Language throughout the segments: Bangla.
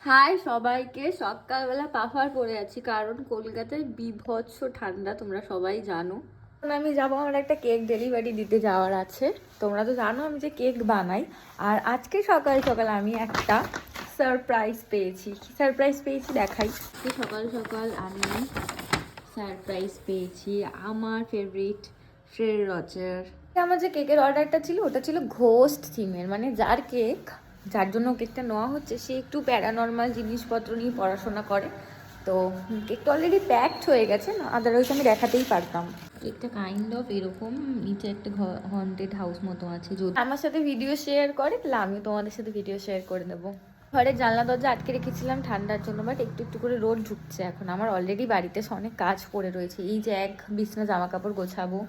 হাই সবাইকে, সকালবেলা পাফার পরে আছি কারণ কলকাতায় বীভৎস ঠান্ডা, তোমরা সবাই জানো। আমি যাবো, আমার একটা কেক ডেলিভারি দিতে যাওয়ার আছে। তোমরা তো জানো আমি যে কেক বানাই। আর আজকে সকাল সকাল আমি একটা সারপ্রাইজ পেয়েছি। কি সারপ্রাইজ পেয়েছি দেখাই। সকাল সকাল আমি সারপ্রাইজ পেয়েছি আমার ফেভারিট ফ্রেড রজার। আমার যে কেকের অর্ডারটা ছিল ওটা ছিল ঘোস্ট থিমের, মানে যার কেক, যার জন্য কেকটা নেওয়া হচ্ছে সে একটু প্যারানর্মাল জিনিসপত্র নিয়ে পড়াশোনা করে। তো কেকটা অলরেডি প্যাকড হয়ে গেছে, না আদারওয়াইজ আমি দেখাতেই পারতাম। কেকটা কাইন্ড অফ এরকম, নিচে একটা হন্টেড হাউস মতো আছে। যদি আমার সাথে ভিডিও শেয়ার করে তাহলে আমি তোমাদের সাথে ভিডিও শেয়ার করে দেবো। ঘরে জানলা দরজা আটকে রেখেছিলাম ঠান্ডার জন্য, বাট একটু একটু করে রোদ ঢুকছে এখন। আমার অলরেডি বাড়িতে অনেক কাজ পড়ে রয়েছে, এই যে এক বিছনা জামা কাপড় গোছাবো,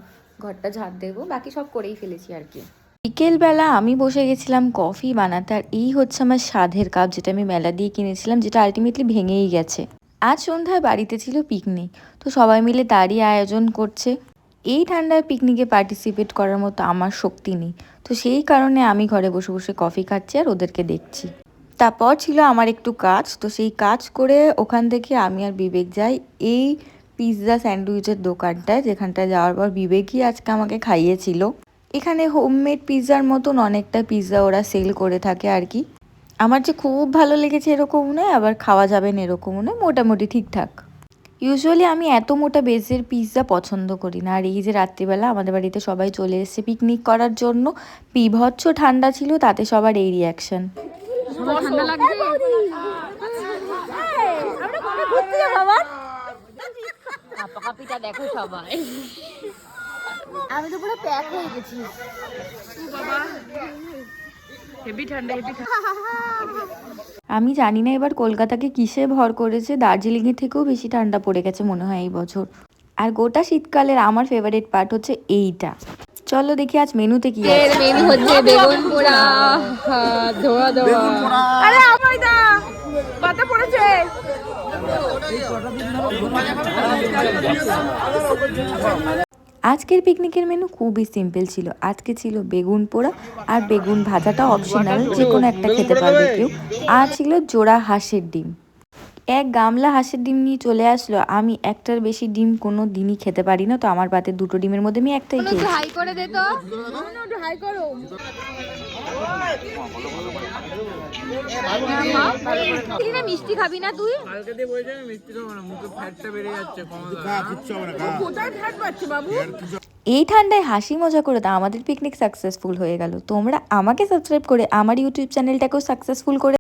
ঘরটা ঝাড় দেবো, বাকি সব করেই ফেলেছি আর কি। বিকেলবেলা আমি বসে গেছিলাম কফি বানাতে, আর এই হচ্ছে আমার স্বাদের কাপ, যেটা আমি মেলা দিয়ে কিনেছিলাম, যেটা আলটিমেটলি ভেঙেই গেছে। আজ সন্ধ্যায় বাড়িতে ছিল পিকনিক, তো সবাই মিলে তারই আয়োজন করছে। এই ঠান্ডায় পিকনিকে পার্টিসিপেট করার মতো আমার শক্তি নেই, তো সেই কারণে আমি ঘরে বসে বসে কফি খাচ্ছি আর ওদেরকে দেখছি। তারপর ছিল আমার একটু কাজ, তো সেই কাজ করে ওখান থেকে আমি আর বিবেক যাই এই পিৎজা স্যান্ডউইচের দোকানটায়, যেখানটায় যাওয়ার পর বিবেকই আজকে আমাকে খাইয়েছিল। এখানে হোমমেড পিৎজার মতন অনেকটা পিৎজা ওরা সেল করে থাকে আর কি। আমার যে খুব ভালো লেগেছে এরকমও নয়, আবার খাওয়া যাবে না এরকমও নয়, মোটামুটি ঠিকঠাক। ইউজুয়ালি আমি এত মোটা বেসের পিৎজা পছন্দ করি না। আর এই যে রাত্রিবেলা আমাদের বাড়িতে সবাই চলে এসেছে পিকনিক করার জন্য, বীভৎস ঠান্ডা ছিল, তাতে সবার এই রিয়াকশন। ঠান্ডা লাগছে, দেখো সবাই, আমি তো পুরো প্যাক হয়ে গেছি। আমি জানি না এবার কলকাতাকে কিসে ভর করেছে, দার্জিলিংয়ের থেকেও বেশি ঠান্ডা পড়ে গেছে মনে হয় এই বছর। আর গোটা শীতকালের আমার ফেভারিট পার্ট হচ্ছে এইটা। চলো দেখি আজ মেনুতে কি আছে। মেনু হচ্ছে বেগুন পোড়া, ধোয়া ধোয়া। আরে আমার দা পাতা পড়েছে। আজকের পিকনিকের মেনু খুবই সিম্পল ছিল। আজকে ছিল বেগুন পোড়া, আর বেগুন ভাজাটা অপশনাল, যে কোনো একটা খেতে পারবে কেউ। আর ছিল জোড়া হাঁসের ডিম। এক গামলা হাঁসের ডিম নিয়ে চলে আসলো। আমি একটার বেশি ডিম কোনো দিনই খেতে পারি না, তো আমার পাতে দুটো ডিমের মধ্যে আমি একটাই খেয়েছি। হাই করে দে তো, হাই করো। মিষ্টি খাবি না তুই? এই ঠান্ডায় হাসি মজা করে তা আমাদের পিকনিক সাকসেসফুল হয়ে গেল। তোমরা আমাকে সাবস্ক্রাইব করে আমার ইউটিউব চ্যানেলটাকেও সাকসেসফুল করে